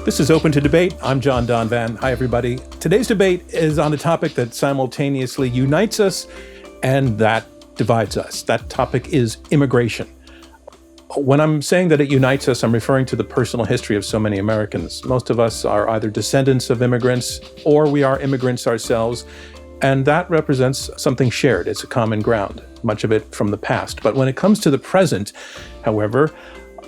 This is Open to Debate. I'm John Donvan. Hi, everybody. Today's debate is on a topic that simultaneously unites us and that divides us. That topic is immigration. When I'm saying that it unites us, I'm referring to the personal history of so many Americans. Most of us are either descendants of immigrants or we are immigrants ourselves, and that represents something shared. It's a common ground, much of it from the past. But when it comes to the present, however,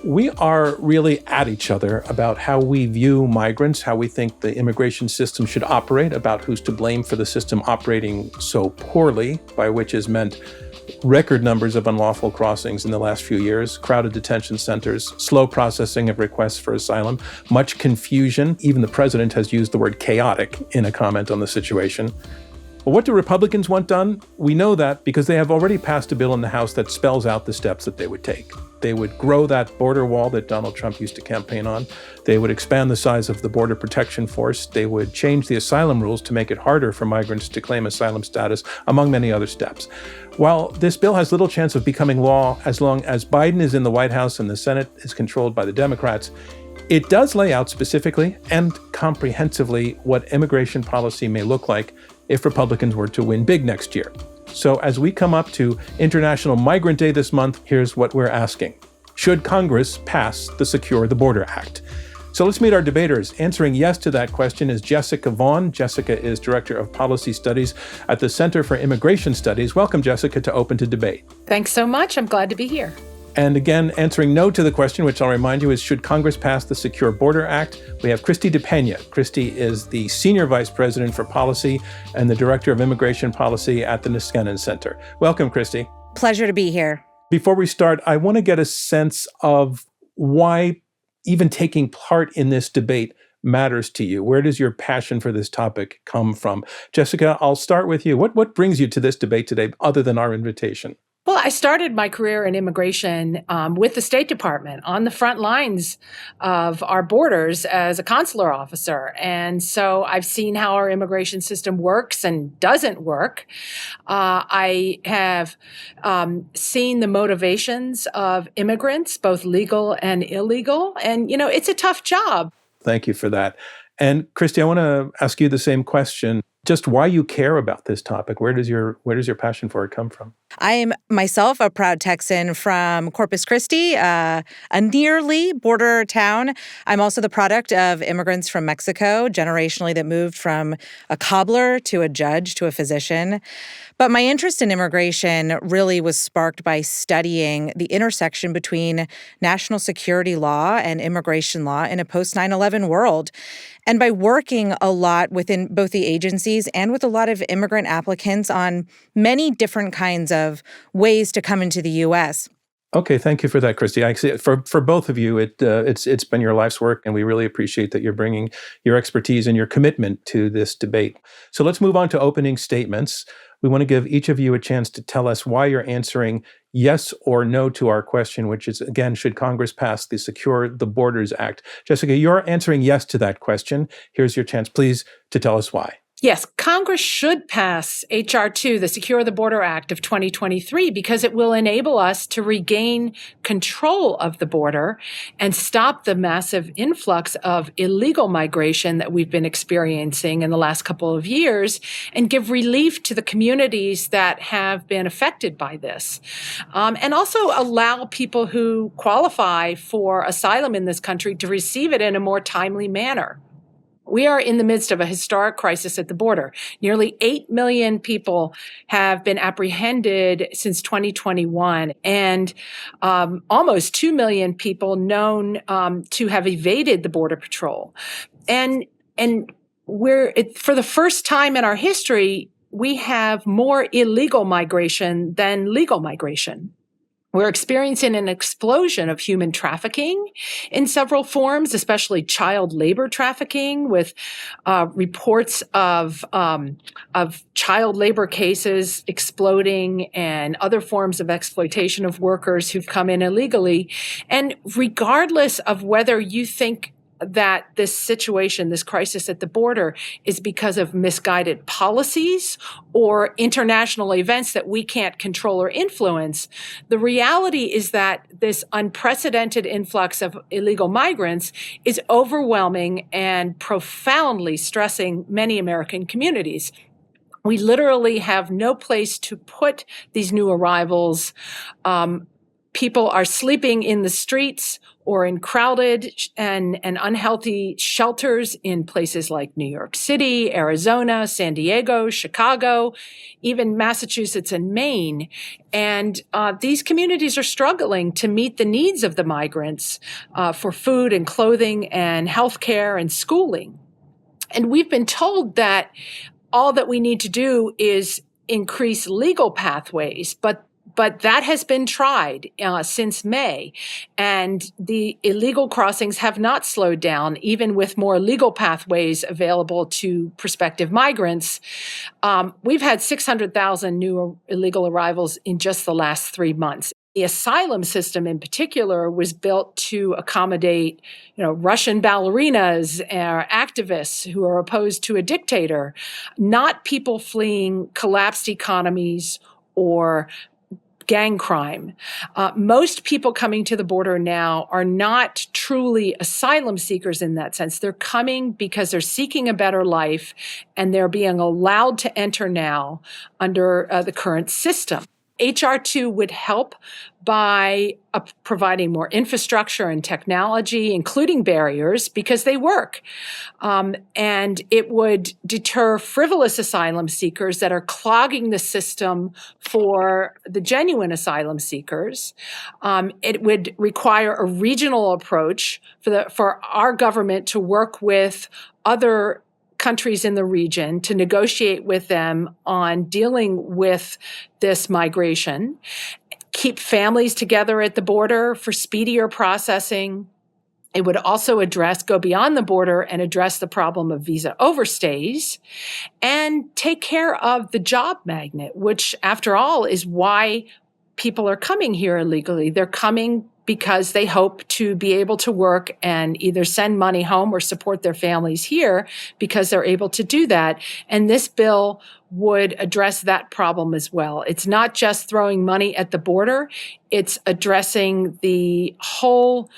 we are really at each other about how we view migrants, how we think the immigration system should operate, about who's to blame for the system operating so poorly, by which is meant record numbers of unlawful crossings in the last few years, crowded detention centers, slow processing of requests for asylum, much confusion. Even the president has used the word chaotic in a comment on the situation. But what do Republicans want done? We know that because they have already passed a bill in the House that spells out the steps that they would take. They would grow that border wall that Donald Trump used to campaign on. They would expand the size of the Border Protection Force. They would change the asylum rules to make it harder for migrants to claim asylum status, among many other steps. While this bill has little chance of becoming law as long as Biden is in the White House and the Senate is controlled by the Democrats, it does lay out specifically and comprehensively what immigration policy may look like if Republicans were to win big next year. So as we come up to International Migrant Day this month, here's what we're asking. Should Congress pass the Secure the Border Act? So let's meet our debaters. Answering yes to that question is Jessica Vaughan. Jessica is Director of Policy Studies at the Center for Immigration Studies. Welcome, Jessica, to Open to Debate. Thanks so much. I'm glad to be here. And again, answering no to the question, which I'll remind you is, should Congress pass the Secure Border Act? We have Kristie Peña. Kristie is the Senior Vice President for Policy and the Director of Immigration Policy at the Niskanen Center. Welcome, Kristie. Pleasure to be here. Before we start, I want to get a sense of why even taking part in this debate matters to you. Where does your passion for this topic come from? Jessica, I'll start with you. What brings you to this debate today, other than our invitation? Well, I started my career in immigration with the State Department on the front lines of our borders as a consular officer. And so I've seen how our immigration system works and doesn't work. I have seen the motivations of immigrants, both legal and illegal. And, it's a tough job. Thank you for that. And Kristie, I want to ask you the same question. Just why you care about this topic. Where does your passion for it come from? I am myself a proud Texan from Corpus Christi, a nearly border town. I'm also the product of immigrants from Mexico, generationally, that moved from a cobbler to a judge to a physician. But my interest in immigration really was sparked by studying the intersection between national security law and immigration law in a post-9/11 world. And by working a lot within both the agencies and with a lot of immigrant applicants on many different kinds of ways to come into the U.S. Okay, thank you for that, Kristie. I see for both of you, it's been your life's work, and we really appreciate that you're bringing your expertise and your commitment to this debate. So let's move on to opening statements. We want to give each of you a chance to tell us why you're answering yes or no to our question, which is, again, should Congress pass the Secure the Borders Act? Jessica, you're answering yes to that question. Here's your chance, please, to tell us why. Yes, Congress should pass H.R. 2, the Secure the Border Act of 2023, because it will enable us to regain control of the border and stop the massive influx of illegal migration that we've been experiencing in the last couple of years and give relief to the communities that have been affected by this. And also allow people who qualify for asylum in this country to receive it in a more timely manner. We are in the midst of a historic crisis at the border. Nearly 8 million people have been apprehended since 2021, and almost 2 million people known to have evaded the Border Patrol. And for the first time in our history, we have more illegal migration than legal migration. We're experiencing an explosion of human trafficking in several forms, especially child labor trafficking, with reports of child labor cases exploding and other forms of exploitation of workers who've come in illegally. And regardless of whether you think that this situation, this crisis at the border, is because of misguided policies or international events that we can't control or influence. The reality is that this unprecedented influx of illegal migrants is overwhelming and profoundly stressing many American communities. We literally have no place to put these new arrivals. People are sleeping in the streets or in crowded and unhealthy shelters in places like New York City, Arizona, San Diego, Chicago, even Massachusetts and Maine. And these communities are struggling to meet the needs of the migrants for food and clothing and healthcare and schooling. And we've been told that all that we need to do is increase legal pathways, but that has been tried since May, and the illegal crossings have not slowed down, even with more legal pathways available to prospective migrants. We've had 600,000 new illegal arrivals in just the last 3 months. The asylum system in particular was built to accommodate, Russian ballerinas or activists who are opposed to a dictator, not people fleeing collapsed economies or gang crime. Most people coming to the border now are not truly asylum seekers in that sense. They're coming because they're seeking a better life, and they're being allowed to enter now under the current system. H.R. 2 would help by providing more infrastructure and technology, including barriers, because they work. And it would deter frivolous asylum seekers that are clogging the system for the genuine asylum seekers. It would require a regional approach for our government to work with other countries in the region to negotiate with them on dealing with this migration, keep families together at the border for speedier processing. It would also go beyond the border and address the problem of visa overstays and take care of the job magnet, which, after all, is why people are coming here illegally. They're coming because they hope to be able to work and either send money home or support their families here because they're able to do that. And this bill would address that problem as well. It's not just throwing money at the border. It's addressing the whole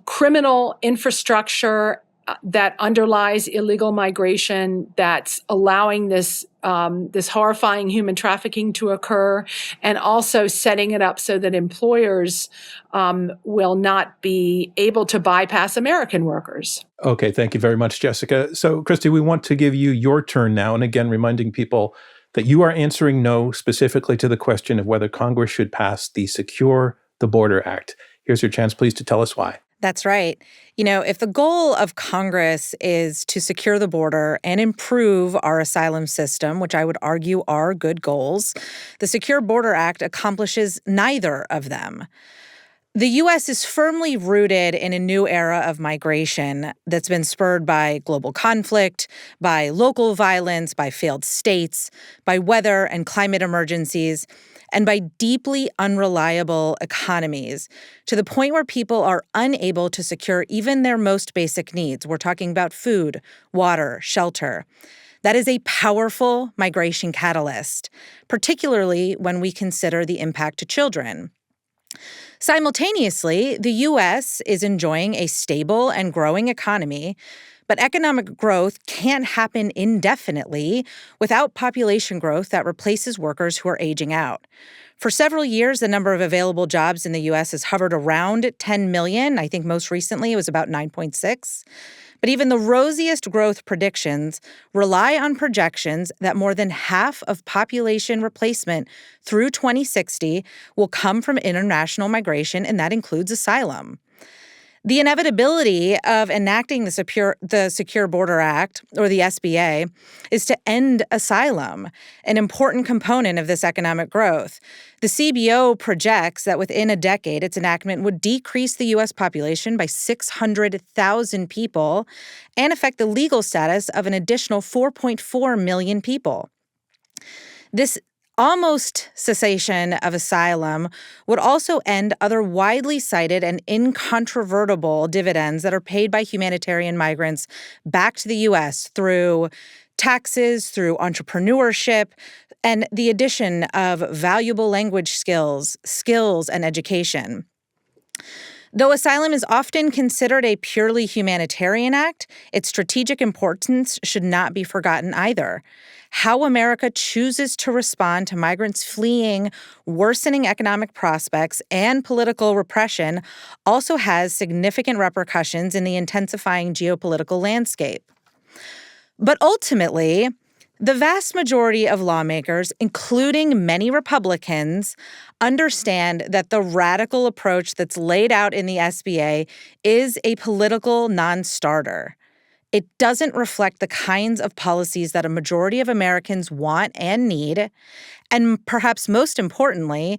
criminal infrastructure that underlies illegal migration, that's allowing this horrifying human trafficking to occur, and also setting it up so that employers will not be able to bypass American workers. Okay, thank you very much, Jessica. So, Kristie, we want to give you your turn now, and again, reminding people that you are answering no specifically to the question of whether Congress should pass the Secure the Border Act. Here's your chance, please, to tell us why. That's right. If the goal of Congress is to secure the border and improve our asylum system, which I would argue are good goals, the Secure Border Act accomplishes neither of them. The U.S. is firmly rooted in a new era of migration that's been spurred by global conflict, by local violence, by failed states, by weather and climate emergencies, and by deeply unreliable economies, to the point where people are unable to secure even their most basic needs. We're talking about food, water, shelter. That is a powerful migration catalyst, particularly when we consider the impact to children. Simultaneously, the U.S. is enjoying a stable and growing economy, but economic growth can't happen indefinitely without population growth that replaces workers who are aging out. For several years, the number of available jobs in the U.S. has hovered around 10 million. I think most recently it was about 9.6. But even the rosiest growth predictions rely on projections that more than half of population replacement through 2060 will come from international migration, and that includes asylum. The inevitability of enacting the Secure Border Act, or the SBA, is to end asylum, an important component of this economic growth. The CBO projects that within a decade, its enactment would decrease the U.S. population by 600,000 people and affect the legal status of an additional 4.4 million people. This Almost cessation of asylum would also end other widely cited and incontrovertible dividends that are paid by humanitarian migrants back to the U.S. through taxes, through entrepreneurship, and the addition of valuable language skills and education. Though asylum is often considered a purely humanitarian act, its strategic importance should not be forgotten either. How America chooses to respond to migrants fleeing worsening economic prospects and political repression also has significant repercussions in the intensifying geopolitical landscape. But ultimately, the vast majority of lawmakers, including many Republicans, understand that the radical approach that's laid out in the SBA is a political non-starter. It doesn't reflect the kinds of policies that a majority of Americans want and need. And perhaps most importantly,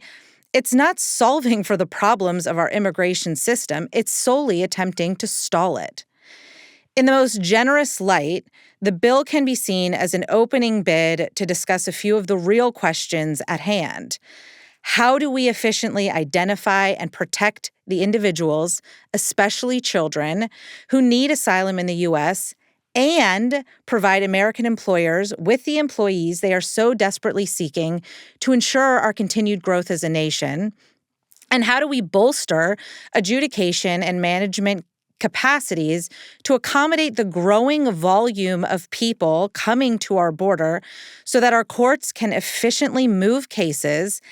it's not solving for the problems of our immigration system. It's solely attempting to stall it. In the most generous light, the bill can be seen as an opening bid to discuss a few of the real questions at hand. How do we efficiently identify and protect the individuals, especially children, who need asylum in the U.S., and provide American employers with the employees they are so desperately seeking to ensure our continued growth as a nation? And how do we bolster adjudication and management capacities to accommodate the growing volume of people coming to our border so that our courts can efficiently move cases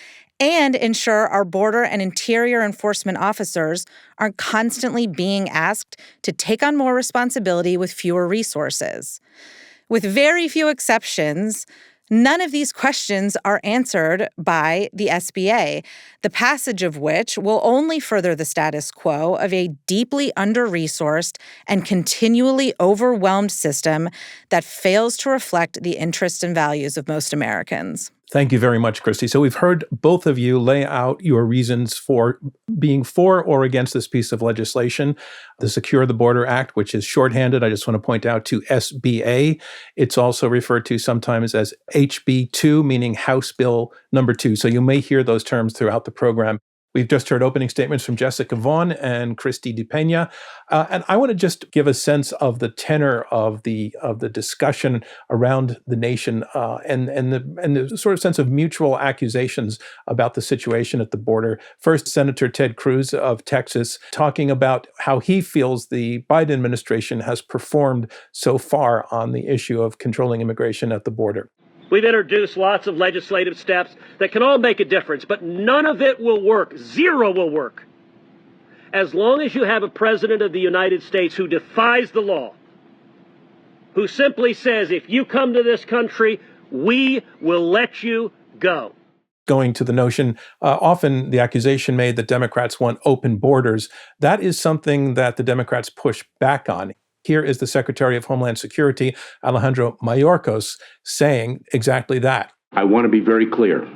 and ensure our border and interior enforcement officers aren't constantly being asked to take on more responsibility with fewer resources? With very few exceptions, none of these questions are answered by the SBA, the passage of which will only further the status quo of a deeply under-resourced and continually overwhelmed system that fails to reflect the interests and values of most Americans. Thank you very much, Kristie. So we've heard both of you lay out your reasons for being for or against this piece of legislation, the Secure the Border Act, which is shorthanded, I just want to point out, to SBA. It's also referred to sometimes as HB2, meaning House Bill number 2. So you may hear those terms throughout the program. We've just heard opening statements from Jessica Vaughan and Kristie Peña. And I want to just give a sense of the tenor of the discussion around the nation and the sort of sense of mutual accusations about the situation at the border. First, Senator Ted Cruz of Texas talking about how he feels the Biden administration has performed so far on the issue of controlling immigration at the border. We've introduced lots of legislative steps that can all make a difference, but none of it will work. Zero will work. As long as you have a president of the United States who defies the law, who simply says, if you come to this country, we will let you go. Going to the notion, often the accusation made that Democrats want open borders. That is something that the Democrats push back on. Here is the Secretary of Homeland Security, Alejandro Mayorkas, saying exactly that. I want to be very clear.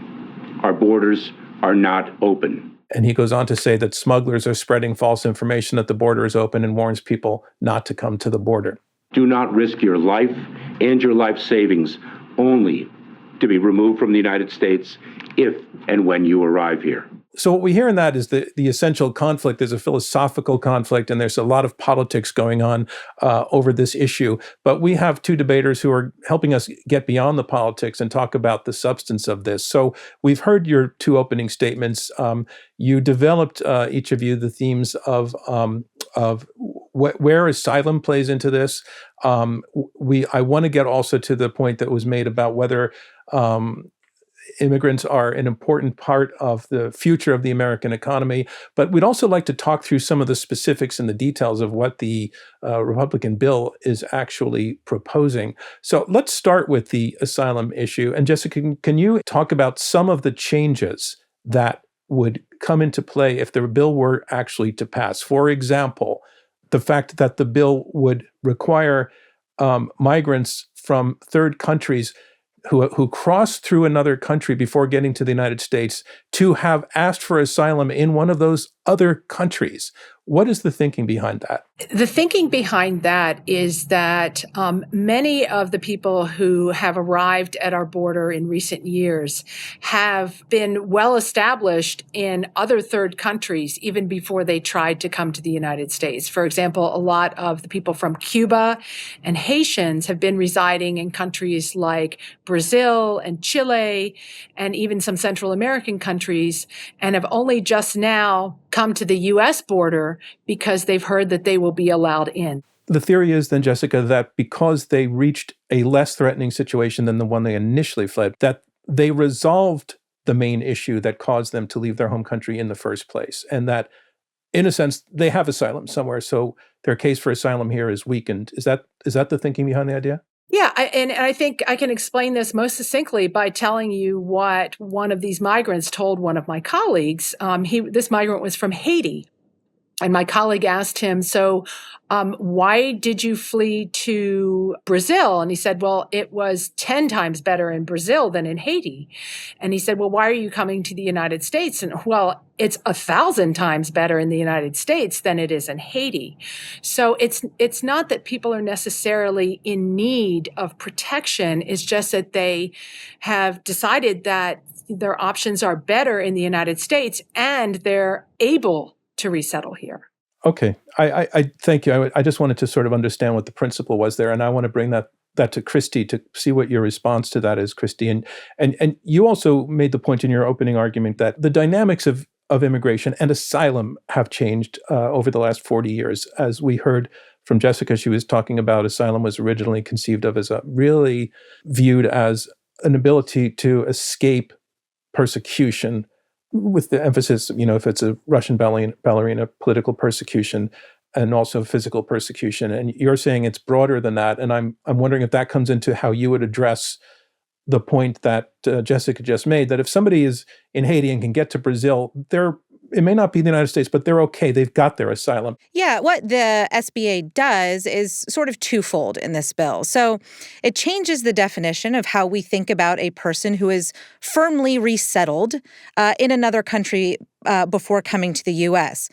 Our borders are not open. And he goes on to say that smugglers are spreading false information that the border is open and warns people not to come to the border. Do not risk your life and your life savings only to be removed from the United States if and when you arrive here. So what we hear in that is the essential conflict. There's a philosophical conflict, and there's a lot of politics going on over this issue. But we have two debaters who are helping us get beyond the politics and talk about the substance of this. So we've heard your two opening statements. You developed, each of you, the themes of where asylum plays into this. I want to get also to the point that was made about whether immigrants are an important part of the future of the American economy. But we'd also like to talk through some of the specifics and the details of what the Republican bill is actually proposing. So let's start with the asylum issue. And Jessica, can you talk about some of the changes that would come into play if the bill were actually to pass? For example, the fact that the bill would require migrants from third countries who cross through another country before getting to the United States to have asked for asylum in one of those other countries. What is the thinking behind that? The thinking behind that is that many of the people who have arrived at our border in recent years have been well established in other third countries even before they tried to come to the United States. For example, a lot of the people from Cuba and Haitians have been residing in countries like Brazil and Chile and even some Central American countries, and have only just now come to the U.S. border because they've heard that they will be allowed in. The theory is then, Jessica, that because they reached a less threatening situation than the one they initially fled, that they resolved the main issue that caused them to leave their home country in the first place. And that, in a sense, they have asylum somewhere. So their case for asylum here is weakened. Is that the thinking behind the idea? Yeah, and I think I can explain this most succinctly by telling you what one of these migrants told one of my colleagues. This migrant was from Haiti. And my colleague asked him, so why did you flee to Brazil? And he said, well, it was 10 times better in Brazil than in Haiti. And he said, well, why are you coming to the United States? And well, it's 1,000 times better in the United States than it is in Haiti. So it's not that people are necessarily in need of protection. It's just that they have decided that their options are better in the United States and they're able to resettle here. Okay. I thank you. I just wanted to sort of understand what the principle was there. And I want to bring that to Kristie to see what your response to that is, Kristie. And you also made the point in your opening argument that the dynamics of immigration and asylum have changed over the last 40 years. As we heard from Jessica, she was talking about asylum was originally conceived of as really viewed as an ability to escape persecution, with the emphasis, if it's a Russian ballerina, political persecution and also physical persecution. And you're saying it's broader than that. And I'm wondering if that comes into how you would address the point that Jessica just made, that if somebody is in Haiti and can get to Brazil, it may not be the United States, but they're okay. They've got their asylum. Yeah, what the SBA does is sort of twofold in this bill. So it changes the definition of how we think about a person who is firmly resettled in another country before coming to the U.S.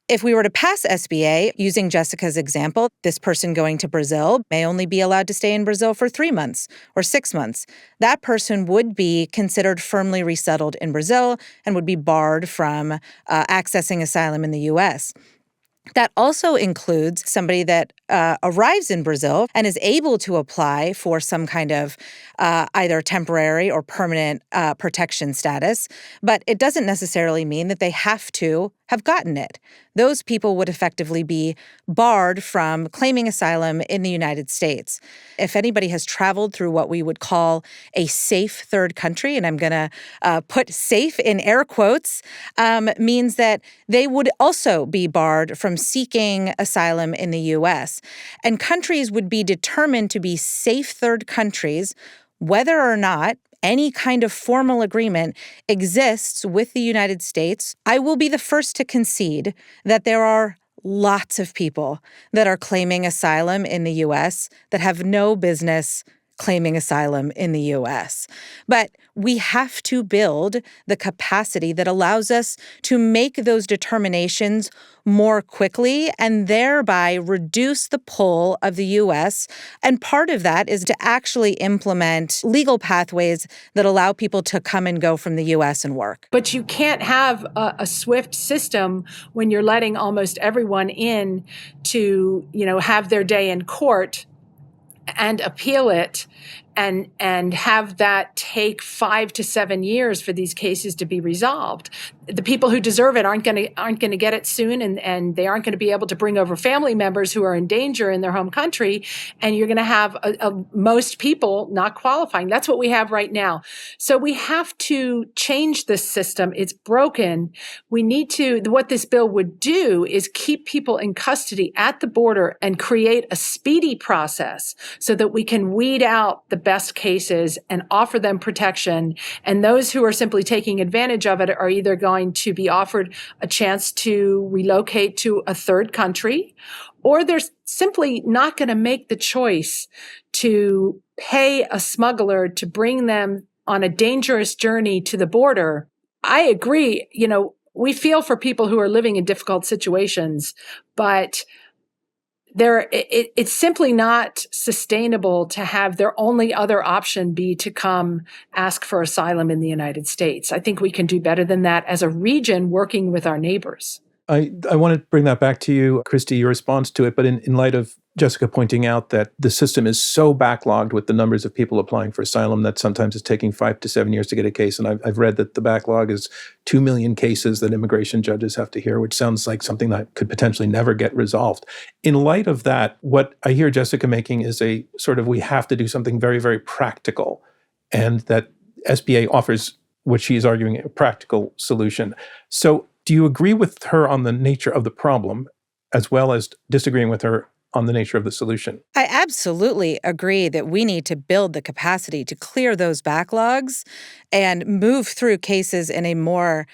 If we were to pass SBA, using Jessica's example, this person going to Brazil may only be allowed to stay in Brazil for 3 months or 6 months. That person would be considered firmly resettled in Brazil and would be barred from accessing asylum in the U.S. That also includes somebody that arrives in Brazil and is able to apply for some kind of either temporary or permanent protection status, but it doesn't necessarily mean that they have to have gotten it. Those people would effectively be barred from claiming asylum in the United States. If anybody has traveled through what we would call a safe third country, and I'm going to put safe in air quotes, means that they would also be barred from seeking asylum in the U.S. And countries would be determined to be safe third countries whether or not any kind of formal agreement exists with the United States. I will be the first to concede that there are lots of people that are claiming asylum in the U.S. that have no business claiming asylum in the U.S. But we have to build the capacity that allows us to make those determinations more quickly and thereby reduce the pull of the U.S. And part of that is to actually implement legal pathways that allow people to come and go from the U.S. and work. But you can't have a swift system when you're letting almost everyone in to, have their day in court and appeal it and have that take 5 to 7 years for these cases to be resolved. The people who deserve it aren't going to get it soon, and they aren't going to be able to bring over family members who are in danger in their home country, and you're going to have most people not qualifying. That's what we have right now. So we have to change this system. It's broken. We need to, what this bill would do is keep people in custody at the border and create a speedy process so that we can weed out the best cases and offer them protection. And those who are simply taking advantage of it are either going to be offered a chance to relocate to a third country, or they're simply not going to make the choice to pay a smuggler to bring them on a dangerous journey to the border. I agree, we feel for people who are living in difficult situations, but it's simply not sustainable to have their only other option be to come ask for asylum in the United States. I think we can do better than that as a region working with our neighbors. I want to bring that back to you, Kristie, your response to it. But in light of Jessica pointing out that the system is so backlogged with the numbers of people applying for asylum that sometimes it's taking 5 to 7 years to get a case. And I've read that the backlog is 2 million cases that immigration judges have to hear, which sounds like something that could potentially never get resolved. In light of that, what I hear Jessica making is a sort of, we have to do something very, very practical, and that SBA offers what she is arguing a practical solution. So do you agree with her on the nature of the problem, as well as disagreeing with her on the nature of the solution? I absolutely agree that we need to build the capacity to clear those backlogs and move through cases in a more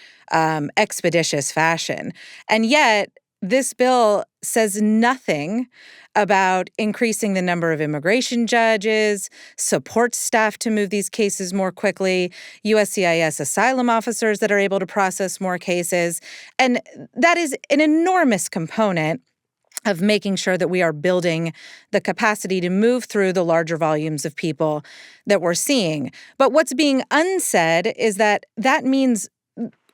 expeditious fashion. And yet, this bill says nothing about increasing the number of immigration judges, support staff to move these cases more quickly, USCIS asylum officers that are able to process more cases. And that is an enormous component of making sure that we are building the capacity to move through the larger volumes of people that we're seeing. But what's being unsaid is that means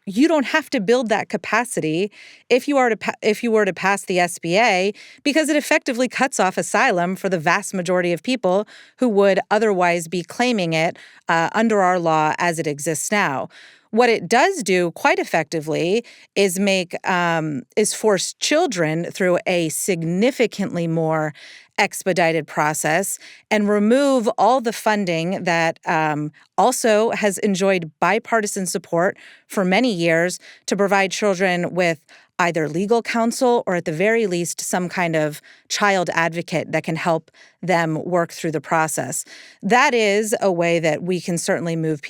you don't have to build that capacity if you were to pass the SBA, because it effectively cuts off asylum for the vast majority of people who would otherwise be claiming it under our law as it exists now. What it does do quite effectively is force children through a significantly more expedited process and remove all the funding that also has enjoyed bipartisan support for many years to provide children with either legal counsel or at the very least some kind of child advocate that can help them work through the process. That is a way that we can certainly move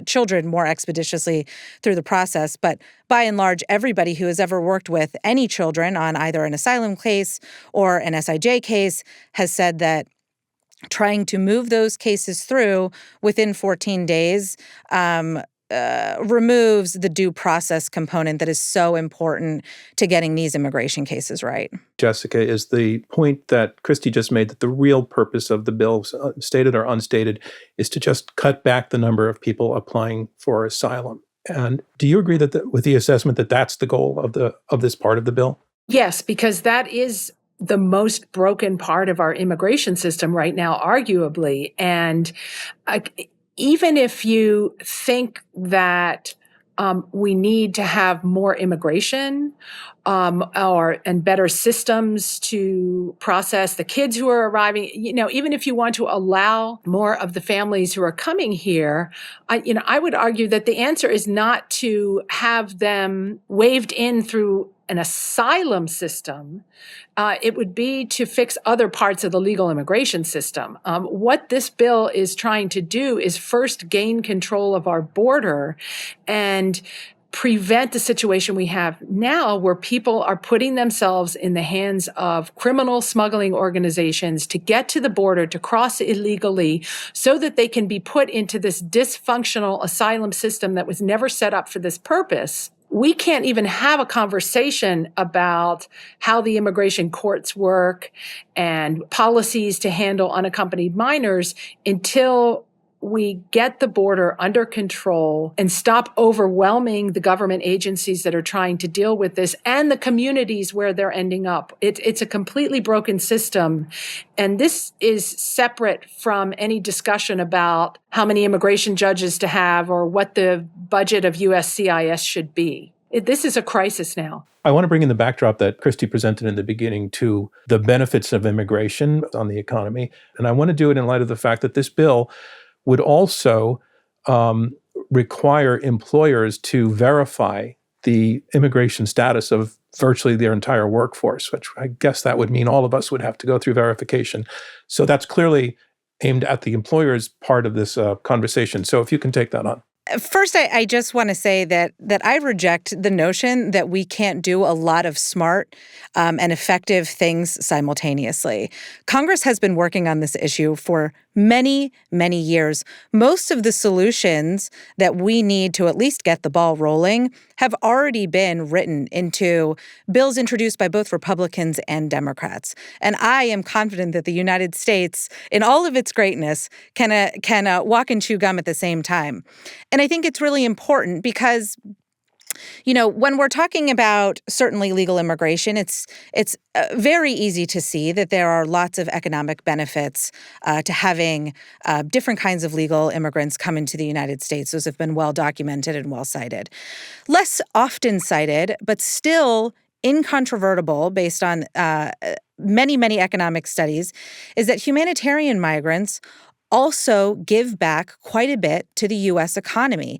children more expeditiously through the process. But by and large, everybody who has ever worked with any children on either an asylum case or an SIJ case has said that trying to move those cases through within 14 days removes the due process component that is so important to getting these immigration cases right. Jessica, is the point that Kristie just made that the real purpose of the bill, stated or unstated, is to just cut back the number of people applying for asylum. And do you agree that with the assessment that that's the goal of this part of the bill? Yes, because that is the most broken part of our immigration system right now, arguably. And even if you think that we need to have more immigration and better systems to process the kids who are arriving, even if you want to allow more of the families who are coming here, I would argue that the answer is not to have them waved in through an asylum system. It would be to fix other parts of the legal immigration system. What this bill is trying to do is first gain control of our border and prevent the situation we have now where people are putting themselves in the hands of criminal smuggling organizations to get to the border, to cross illegally, so that they can be put into this dysfunctional asylum system that was never set up for this purpose. We can't even have a conversation about how the immigration courts work and policies to handle unaccompanied minors until we get the border under control and stop overwhelming the government agencies that are trying to deal with this and the communities where they're ending up. It's a completely broken system. And this is separate from any discussion about how many immigration judges to have or what the budget of USCIS should be. This is a crisis now. I want to bring in the backdrop that Kristie presented in the beginning to the benefits of immigration on the economy. And I want to do it in light of the fact that this bill would also require employers to verify the immigration status of virtually their entire workforce, which I guess that would mean all of us would have to go through verification. So that's clearly aimed at the employer's part of this conversation. So if you can take that on. First, I just want to say that I reject the notion that we can't do a lot of smart and effective things simultaneously. Congress has been working on this issue for many, many years. Most of the solutions that we need to at least get the ball rolling have already been written into bills introduced by both Republicans and Democrats. And I am confident that the United States, in all of its greatness, can walk and chew gum at the same time. And I think it's really important because when we're talking about certainly legal immigration, it's very easy to see that there are lots of economic benefits to having different kinds of legal immigrants come into the United States. Those have been well documented and well cited. Less often cited, but still incontrovertible based on many, many economic studies, is that humanitarian migrants also give back quite a bit to the U.S. economy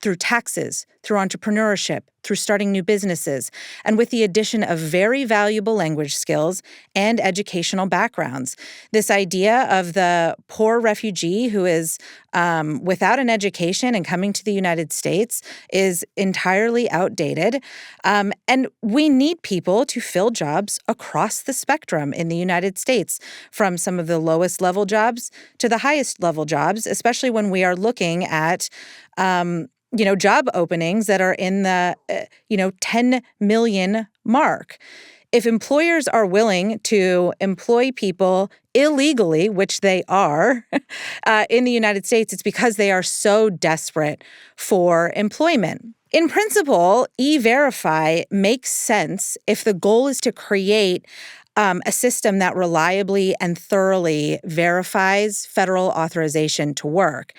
through taxes, through entrepreneurship, through starting new businesses, and with the addition of very valuable language skills and educational backgrounds. This idea of the poor refugee who is without an education and coming to the United States is entirely outdated. And we need people to fill jobs across the spectrum in the United States, from some of the lowest level jobs to the highest level jobs, especially when we are looking at job openings that are in the 10 million mark. If employers are willing to employ people illegally, which they are, in the United States, it's because they are so desperate for employment. In principle, E-Verify makes sense if the goal is to create a system that reliably and thoroughly verifies federal authorization to work.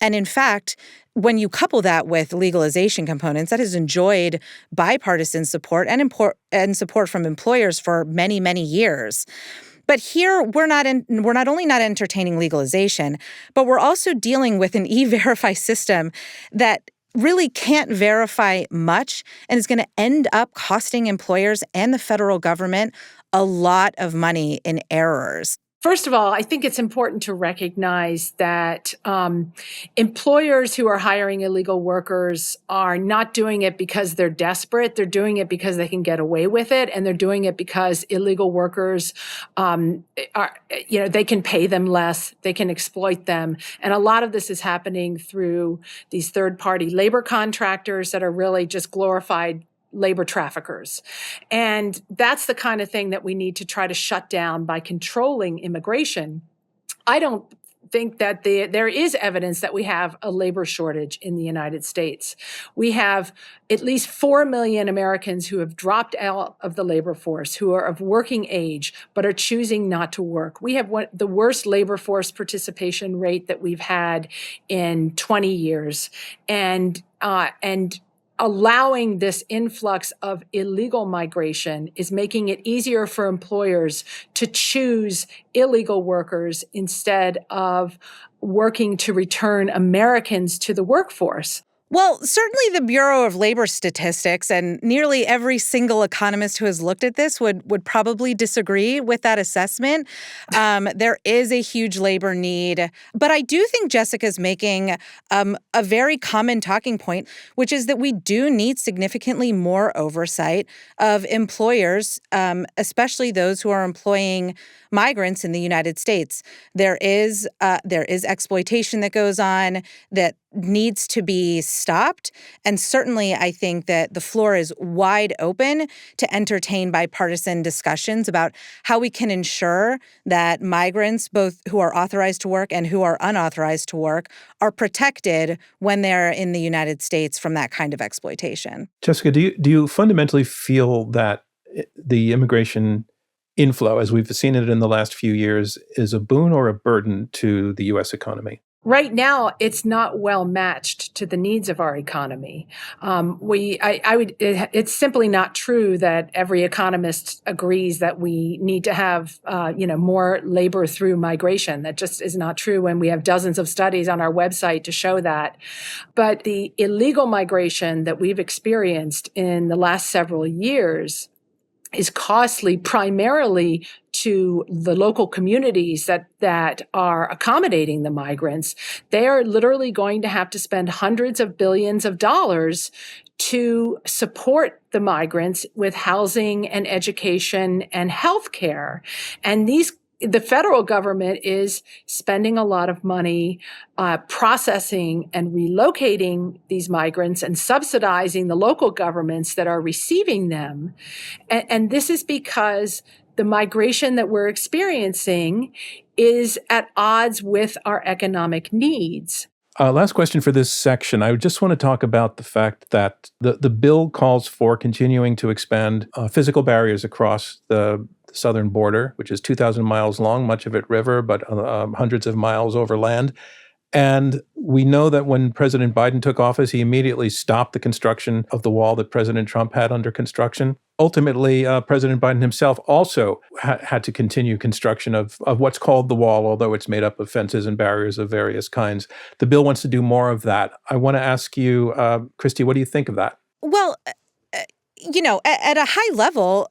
And in fact, when you couple that with legalization components, that has enjoyed bipartisan support and support from employers for many, many years. But here, we're not only not entertaining legalization, but we're also dealing with an E-Verify system that really can't verify much and is going to end up costing employers and the federal government a lot of money in errors. First of all, I think it's important to recognize that employers who are hiring illegal workers are not doing it because they're desperate. They're doing it because they can get away with it, and they're doing it because illegal workers they can pay them less, they can exploit them, and a lot of this is happening through these third-party labor contractors that are really just glorified labor traffickers. And that's the kind of thing that we need to try to shut down by controlling immigration. I don't think that there is evidence that we have a labor shortage in the United States. We have at least 4 million Americans who have dropped out of the labor force, who are of working age, but are choosing not to work. We have the worst labor force participation rate that we've had in 20 years. And allowing this influx of illegal migration is making it easier for employers to choose illegal workers instead of working to return Americans to the workforce. Well, certainly the Bureau of Labor Statistics and nearly every single economist who has looked at this would probably disagree with that assessment. There is a huge labor need. But I do think Jessica's making a very common talking point, which is that we do need significantly more oversight of employers, especially those who are employing migrants in the United States. There is exploitation that goes on that needs to be stopped. And certainly, I think that the floor is wide open to entertain bipartisan discussions about how we can ensure that migrants, both who are authorized to work and who are unauthorized to work, are protected when they're in the United States from that kind of exploitation. Jessica, do you fundamentally feel that the immigration inflow, as we've seen it in the last few years, is a boon or a burden to the U.S. economy? Right now, it's not well matched to the needs of our economy. It's simply not true that every economist agrees that we need to have, more labor through migration. That just is not true, and we have dozens of studies on our website to show that. But the illegal migration that we've experienced in the last several years is costly primarily to the local communities that are accommodating the migrants. They are literally going to have to spend hundreds of billions of dollars to support the migrants with housing and education and health care. And these the federal government is spending a lot of money processing and relocating these migrants and subsidizing the local governments that are receiving them. And this is because the migration that we're experiencing is at odds with our economic needs. Last question for this section. I just want to talk about the fact that the bill calls for continuing to expand physical barriers across the southern border, which is 2,000 miles long, much of it river, but hundreds of miles over land. And we know that when President Biden took office, he immediately stopped the construction of the wall that President Trump had under construction. Ultimately, President Biden himself also had to continue construction of what's called the wall, although it's made up of fences and barriers of various kinds. The bill wants to do more of that. I want to ask you, Kristie, what do you think of that? Well, at a high level,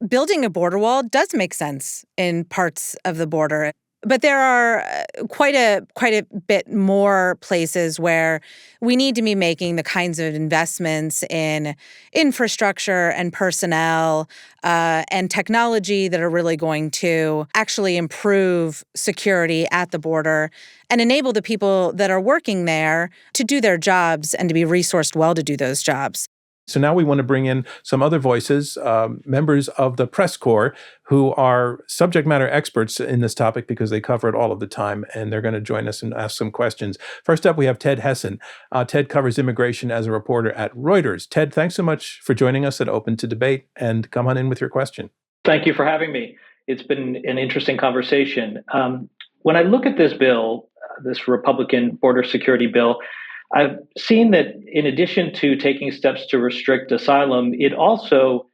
building a border wall does make sense in parts of the border. But there are quite a bit more places where we need to be making the kinds of investments in infrastructure and personnel and technology that are really going to actually improve security at the border and enable the people that are working there to do their jobs and to be resourced well to do those jobs. So now we want to bring in some other voices, members of the press corps who are subject matter experts in this topic because they cover it all of the time, and they're going to join us and ask some questions. First up, we have Ted Hessen. Ted covers immigration as a reporter at Reuters. Ted, thanks so much for joining us at Open to Debate, and come on in with your question. Thank you for having me. It's been an interesting conversation. When I look at this bill, this Republican border security bill, I've seen that in addition to taking steps to restrict asylum, it also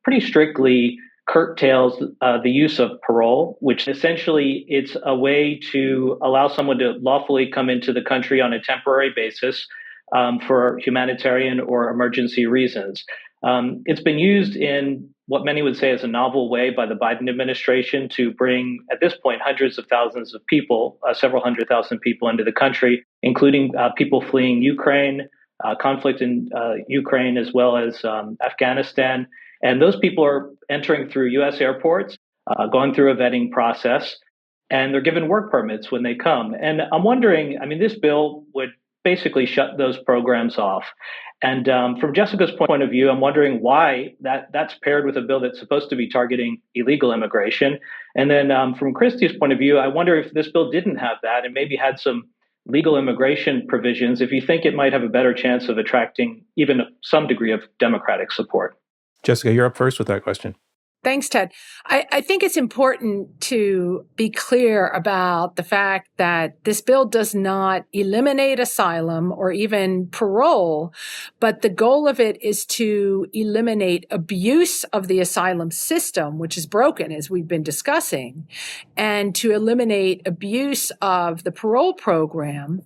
pretty strictly curtails the use of parole, which essentially it's a way to allow someone to lawfully come into the country on a temporary basis for humanitarian or emergency reasons. It's been used in what many would say is a novel way by the Biden administration to bring, at this point, hundreds of thousands of people, several 100,000 people into the country, including people fleeing Ukraine, conflict in Ukraine, as well as Afghanistan. And those people are entering through U.S. airports, going through a vetting process, and they're given work permits when they come. And I'm wondering, this bill would basically shut those programs off. And from Jessica's point of view, I'm wondering why that's paired with a bill that's supposed to be targeting illegal immigration. And then from Kristie's point of view, I wonder if this bill didn't have that and maybe had some legal immigration provisions, if you think it might have a better chance of attracting even some degree of Democratic support. Jessica, you're up first with that question. Thanks, Ted. I think it's important to be clear about the fact that this bill does not eliminate asylum or even parole, but the goal of it is to eliminate abuse of the asylum system, which is broken, as we've been discussing, and to eliminate abuse of the parole program,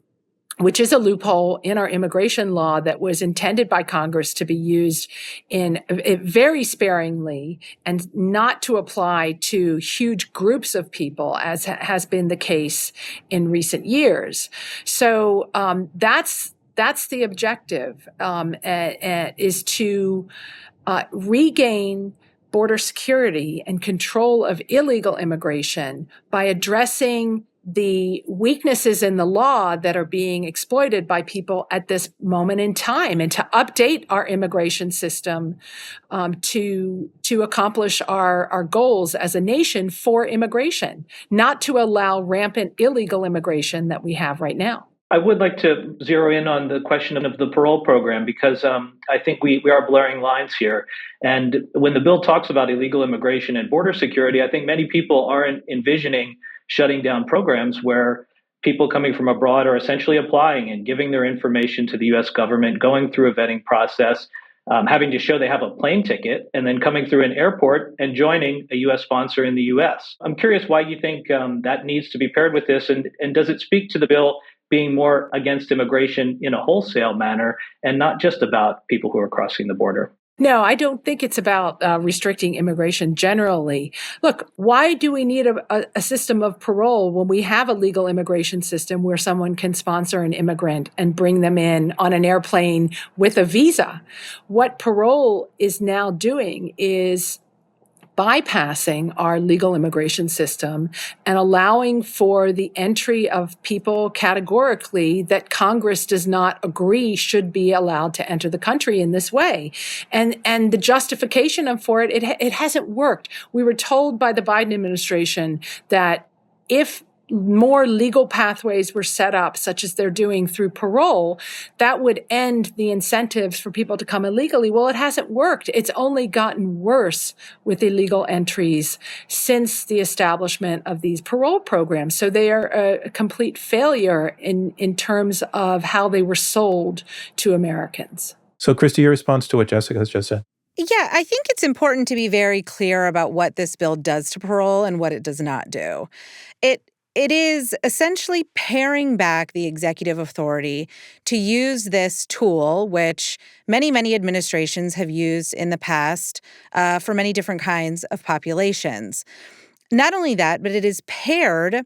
which is a loophole in our immigration law that was intended by Congress to be used in very sparingly and not to apply to huge groups of people, as has been the case in recent years. So that's the objective, is to regain border security and control of illegal immigration by addressing the weaknesses in the law that are being exploited by people at this moment in time, and to update our immigration system to accomplish our goals as a nation for immigration, not to allow rampant illegal immigration that we have right now. I would like to zero in on the question of the parole program, because I think we are blurring lines here. And when the bill talks about illegal immigration and border security, I think many people aren't envisioning shutting down programs where people coming from abroad are essentially applying and giving their information to the U.S. government, going through a vetting process, having to show they have a plane ticket, and then coming through an airport and joining a U.S. sponsor in the U.S. I'm curious why you think that needs to be paired with this, and does it speak to the bill being more against immigration in a wholesale manner and not just about people who are crossing the border? No, I don't think it's about restricting immigration generally. Look, why do we need a system of parole when we have a legal immigration system where someone can sponsor an immigrant and bring them in on an airplane with a visa? What parole is now doing is, bypassing our legal immigration system and allowing for the entry of people categorically that Congress does not agree should be allowed to enter the country in this way. And the justification for it hasn't worked. We were told by the Biden administration that if more legal pathways were set up, such as they're doing through parole, that would end the incentives for people to come illegally. Well, it hasn't worked. It's only gotten worse with illegal entries since the establishment of these parole programs. So they are a complete failure in terms of how they were sold to Americans. So, Kristie, your response to what Jessica has just said? Yeah, I think it's important to be very clear about what this bill does to parole and what it does not do. It is essentially paring back the executive authority to use this tool, which many administrations have used in the past for many different kinds of populations. Not only that, but it is paired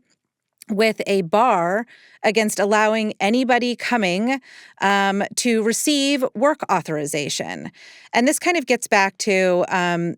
with a bar against allowing anybody coming to receive work authorization. And this kind of gets back to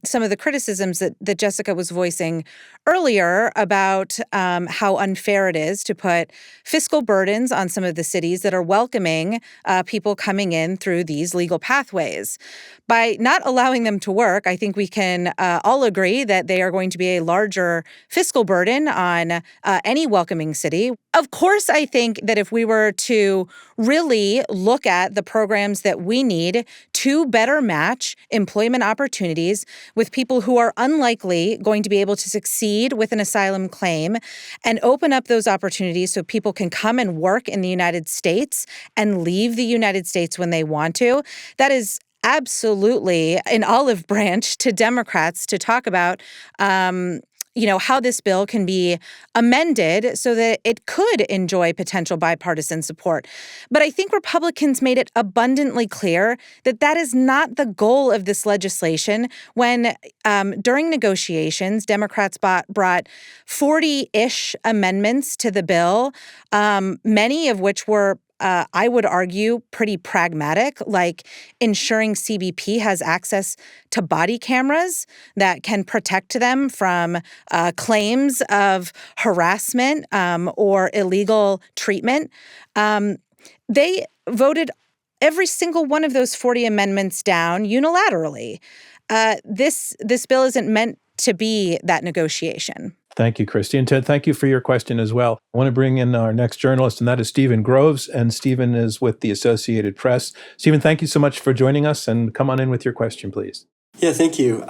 some of the criticisms that Jessica was voicing earlier about how unfair it is to put fiscal burdens on some of the cities that are welcoming people coming in through these legal pathways. By not allowing them to work, I think we can all agree that they are going to be a larger fiscal burden on any welcoming city. Of course, I think that if we were to really look at the programs that we need to better match employment opportunities with people who are unlikely going to be able to succeed with an asylum claim and open up those opportunities so people can come and work in the United States and leave the United States when they want to, that is absolutely an olive branch to Democrats to talk about how this bill can be amended so that it could enjoy potential bipartisan support. But I think Republicans made it abundantly clear that that is not the goal of this legislation when during negotiations, Democrats brought 40-ish amendments to the bill, many of which were I would argue, pretty pragmatic, like ensuring CBP has access to body cameras that can protect them from claims of harassment or illegal treatment. They voted every single one of those 40 amendments down unilaterally. This bill isn't meant to be that negotiation. Thank you, Kristie. And Ted, thank you for your question as well. I want to bring in our next journalist, and that is Stephen Groves. And Stephen is with the Associated Press. Stephen, thank you so much for joining us. And come on in with your question, please. Yeah, thank you.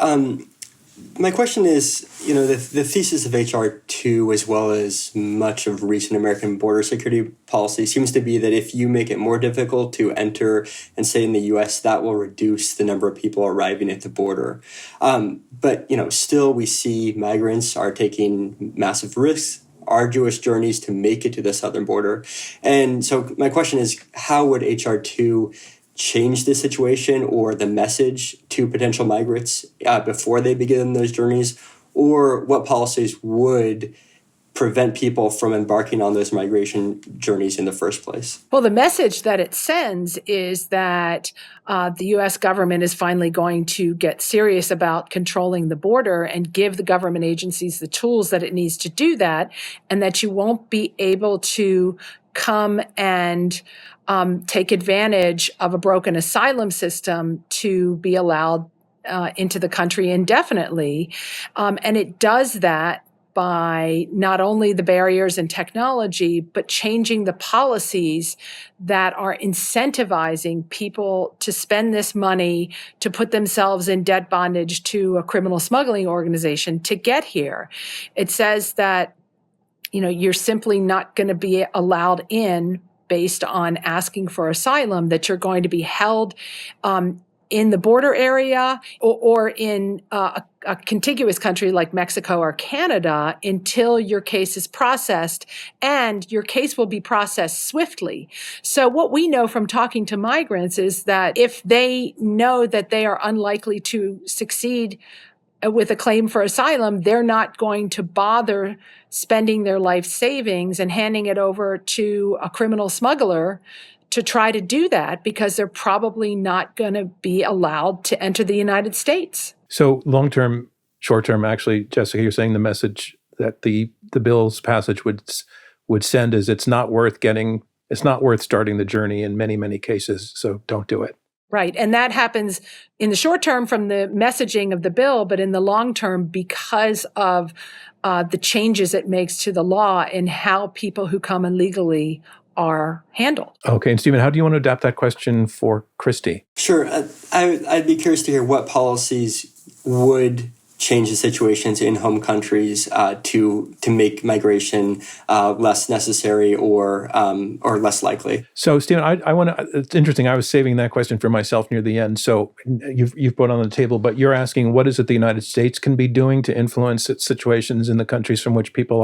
My question is, the thesis of H.R. 2, as well as much of recent American border security policy, seems to be that if you make it more difficult to enter and stay in the U.S., that will reduce the number of people arriving at the border. But still we see migrants are taking massive risks, arduous journeys to make it to the southern border. And so my question is, how would H.R. 2 change the situation or the message to potential migrants before they begin those journeys? Or what policies would prevent people from embarking on those migration journeys in the first place? Well, the message that it sends is that the U.S. government is finally going to get serious about controlling the border and give the government agencies the tools that it needs to do that, and that you won't be able to come and take advantage of a broken asylum system to be allowed into the country indefinitely. And it does that by not only the barriers and technology, but changing the policies that are incentivizing people to spend this money to put themselves in debt bondage to a criminal smuggling organization to get here. It says that, you're simply not going to be allowed in based on asking for asylum, that you're going to be held in the border area or in a contiguous country like Mexico or Canada until your case is processed, and your case will be processed swiftly. So what we know from talking to migrants is that if they know that they are unlikely to succeed with a claim for asylum, they're not going to bother spending their life savings and handing it over to a criminal smuggler to try to do that, because they're probably not going to be allowed to enter the United States. So long-term, short term. Actually, Jessica, you're saying the message that the bill's passage would send is it's not worth starting the journey in many cases. So don't do it. Right. And that happens in the short term from the messaging of the bill, but in the long term, because of the changes it makes to the law and how people who come illegally are handled. Okay. And Stephen, how do you want to adapt that question for Kristie? Sure. I'd be curious to hear what policies would change the situations in home countries to make migration less necessary or less likely. So, Stephen, I want to. It's interesting. I was saving that question for myself near the end. So you've put it on the table, but you're asking what is it the United States can be doing to influence situations in the countries from which people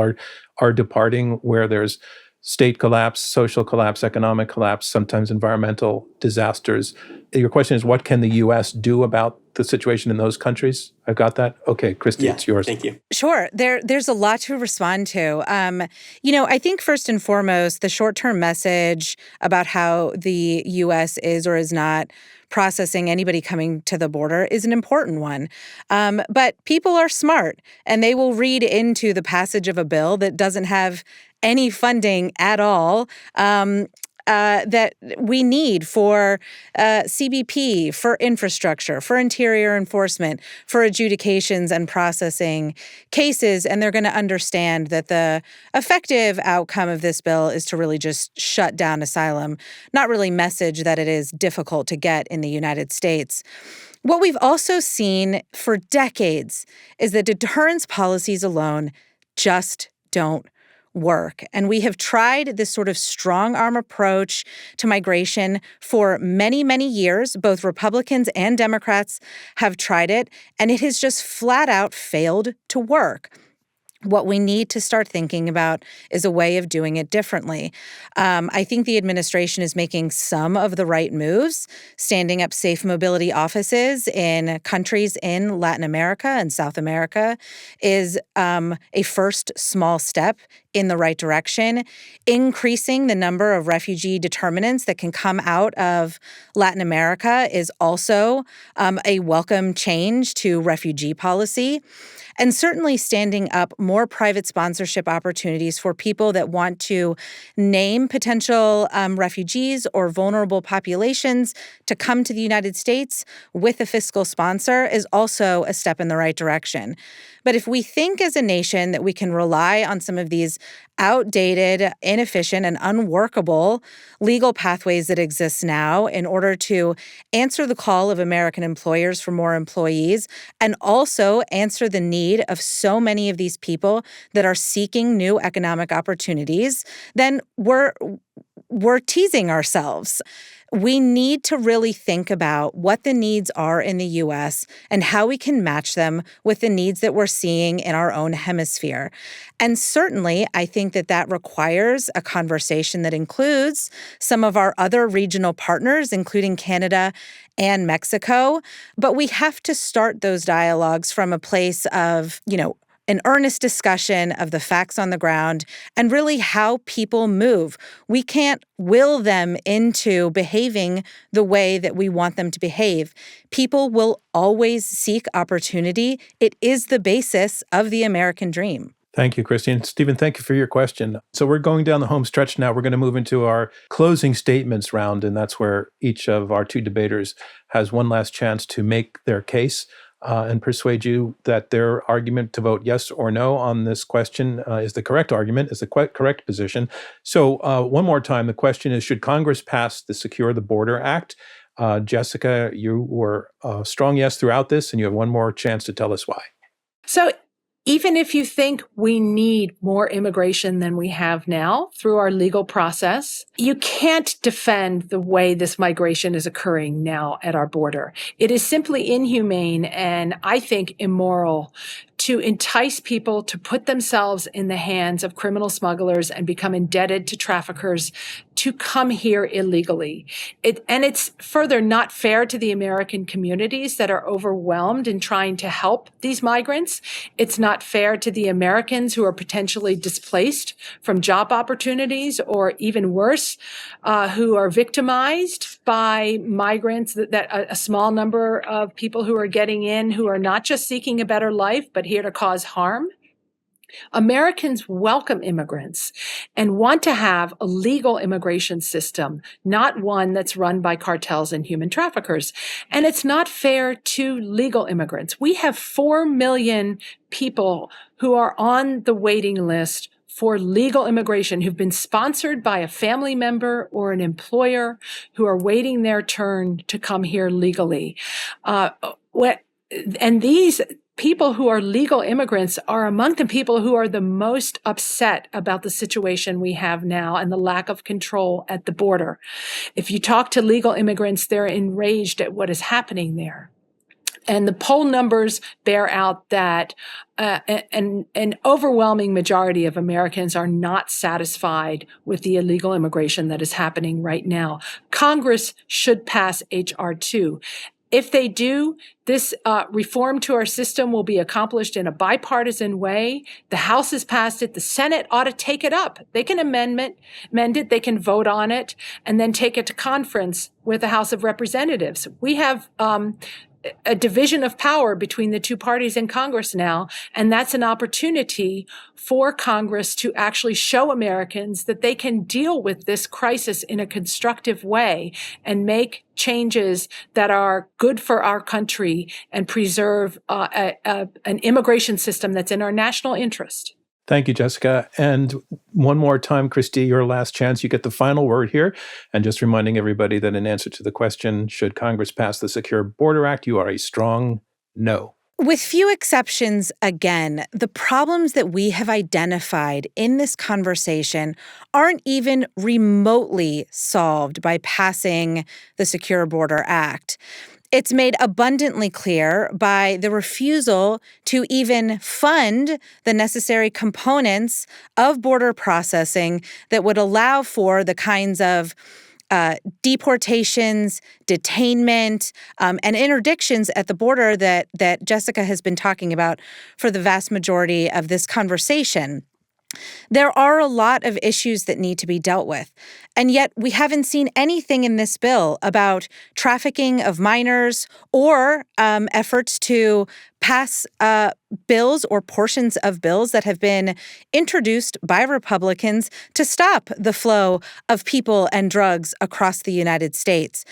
are departing, where there's state collapse, social collapse, economic collapse, sometimes environmental disasters. Your question is, what can the U.S. do about the situation in those countries? I've got that. Okay, Kristie, it's yours. Thank you. Sure. There's a lot to respond to. I think first and foremost, the short-term message about how the U.S. is or is not processing anybody coming to the border is an important one. But people are smart, and they will read into the passage of a bill that doesn't have any funding at all that we need for CBP, for infrastructure, for interior enforcement, for adjudications and processing cases. And they're going to understand that the effective outcome of this bill is to really just shut down asylum, not really message that it is difficult to get in the United States. What we've also seen for decades is that deterrence policies alone just don't work. And we have tried this sort of strong arm approach to migration for many years. Both Republicans and Democrats have tried it, and it has just flat out failed to work. What we need to start thinking about is a way of doing it differently. I think the administration is making some of the right moves. Standing up safe mobility offices in countries in Latin America and South America is a first small step in the right direction. Increasing the number of refugee determinants that can come out of Latin America is also a welcome change to refugee policy. And certainly standing up more private sponsorship opportunities for people that want to name potential refugees or vulnerable populations to come to the United States with a fiscal sponsor is also a step in the right direction. But if we think as a nation that we can rely on some of these outdated, inefficient, and unworkable legal pathways that exist now in order to answer the call of American employers for more employees and also answer the need of so many of these people that are seeking new economic opportunities, then we're teasing ourselves. We need to really think about what the needs are in the U.S. and how we can match them with the needs that we're seeing in our own hemisphere. And certainly, I think that requires a conversation that includes some of our other regional partners, including Canada and Mexico. But we have to start those dialogues from a place of, an earnest discussion of the facts on the ground and really how people move. We can't will them into behaving the way that we want them to behave. People will always seek opportunity. It is the basis of the American dream. Thank you, Kristie. And Stephen, thank you for your question. So we're going down the home stretch now. We're going to move into our closing statements round, and that's where each of our two debaters has one last chance to make their case and persuade you that their argument to vote yes or no on this question is the correct argument, is the correct position. So one more time, the question is, should Congress pass the Secure the Border Act? Jessica, you were a strong yes throughout this, and you have one more chance to tell us why. So even if you think we need more immigration than we have now through our legal process, you can't defend the way this migration is occurring now at our border. It is simply inhumane and I think immoral to entice people to put themselves in the hands of criminal smugglers and become indebted to traffickers to come here illegally. It's further not fair to the American communities that are overwhelmed in trying to help these migrants. It's not fair to the Americans who are potentially displaced from job opportunities, or even worse, who are victimized by migrants, that a small number of people who are getting in who are not just seeking a better life, but here to cause harm. Americans welcome immigrants and want to have a legal immigration system, not one that's run by cartels and human traffickers. And it's not fair to legal immigrants. We have 4 million people who are on the waiting list for legal immigration, who've been sponsored by a family member or an employer, who are waiting their turn to come here legally. And these people who are legal immigrants are among the people who are the most upset about the situation we have now and the lack of control at the border. If you talk to legal immigrants, they're enraged at what is happening there. And the poll numbers bear out that an overwhelming majority of Americans are not satisfied with the illegal immigration that is happening right now. Congress should pass H.R. 2. If they do, this reform to our system will be accomplished in a bipartisan way. The House has passed it. The Senate ought to take it up. They can amend it. They can vote on it, and then take it to conference with the House of Representatives. We have a division of power between the two parties in Congress now, and that's an opportunity for Congress to actually show Americans that they can deal with this crisis in a constructive way and make changes that are good for our country and preserve an immigration system that's in our national interest. Thank you, Jessica. And one more time, Kristie, your last chance. You get the final word here. And just reminding everybody that in answer to the question, should Congress pass the Secure Border Act, you are a strong no. With few exceptions, again, the problems that we have identified in this conversation aren't even remotely solved by passing the Secure Border Act. It's made abundantly clear by the refusal to even fund the necessary components of border processing that would allow for the kinds of deportations, detainment, and interdictions at the border that Jessica has been talking about for the vast majority of this conversation. There are a lot of issues that need to be dealt with, and yet we haven't seen anything in this bill about trafficking of minors or efforts to pass bills or portions of bills that have been introduced by Republicans to stop the flow of people and drugs across the United States.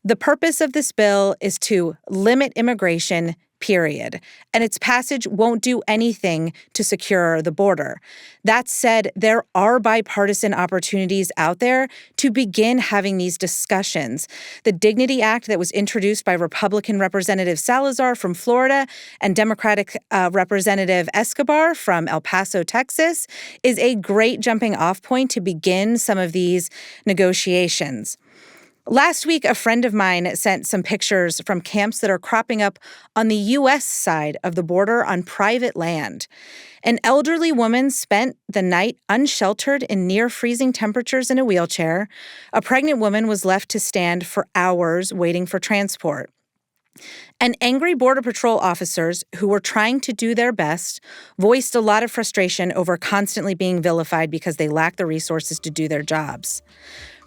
The purpose of this bill is to limit immigration, period. And its passage won't do anything to secure the border. That said, there are bipartisan opportunities out there to begin having these discussions. The Dignity Act that was introduced by Republican Representative Salazar from Florida and Democratic Representative Escobar from El Paso, Texas, is a great jumping off point to begin some of these negotiations. Last week, a friend of mine sent some pictures from camps that are cropping up on the U.S. side of the border on private land. An elderly woman spent the night unsheltered in near-freezing temperatures in a wheelchair. A pregnant woman was left to stand for hours waiting for transport. And angry Border Patrol officers who were trying to do their best voiced a lot of frustration over constantly being vilified because they lack the resources to do their jobs.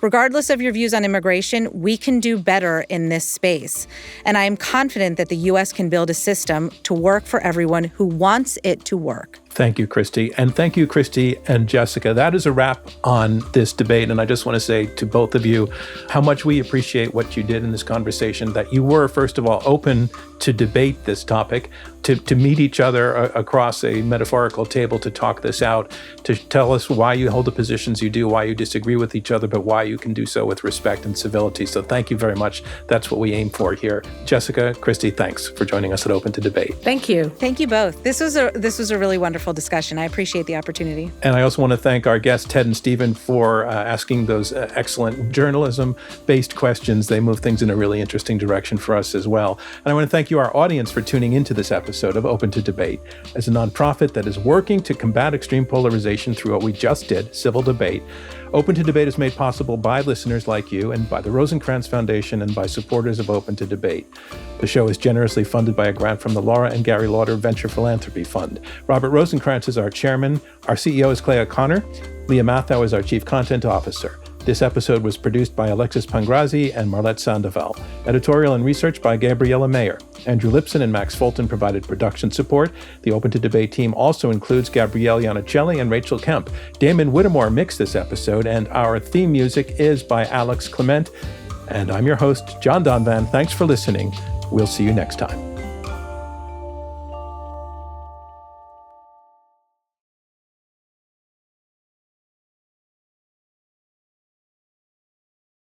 Regardless of your views on immigration, we can do better in this space. And I am confident that the U.S. can build a system to work for everyone who wants it to work. Thank you, Kristie. And thank you, Kristie and Jessica. That is a wrap on this debate. And I just want to say to both of you how much we appreciate what you did in this conversation, that you were, first of all, open to debate this topic, to meet each other across a metaphorical table to talk this out, to tell us why you hold the positions you do, why you disagree with each other, but why you can do so with respect and civility. So thank you very much. That's what we aim for here. Jessica, Kristie, thanks for joining us at Open to Debate. Thank you. Thank you both. This was a really wonderful wonderful discussion. I appreciate the opportunity. And I also want to thank our guests, Ted and Stephen, for asking those excellent journalism-based questions. They move things in a really interesting direction for us as well. And I want to thank you, our audience, for tuning into this episode of Open to Debate. As a nonprofit that is working to combat extreme polarization through what we just did, civil debate, Open to Debate is made possible by listeners like you and by the Rosencrantz Foundation and by supporters of Open to Debate. The show is generously funded by a grant from the Laura and Gary Lauder Venture Philanthropy Fund. Robert Rosencrantz is our chairman. Our CEO is Clay O'Connor. Leah Mathau is our chief content officer. This episode was produced by Alexis Pangrazi and Marlette Sandoval. Editorial and research by Gabriella Mayer. Andrew Lipson and Max Fulton provided production support. The Open to Debate team also includes Gabrielle Iannicelli and Rachel Kemp. Damon Whittemore mixed this episode, and our theme music is by Alex Clement. And I'm your host, John Donvan. Thanks for listening. We'll see you next time.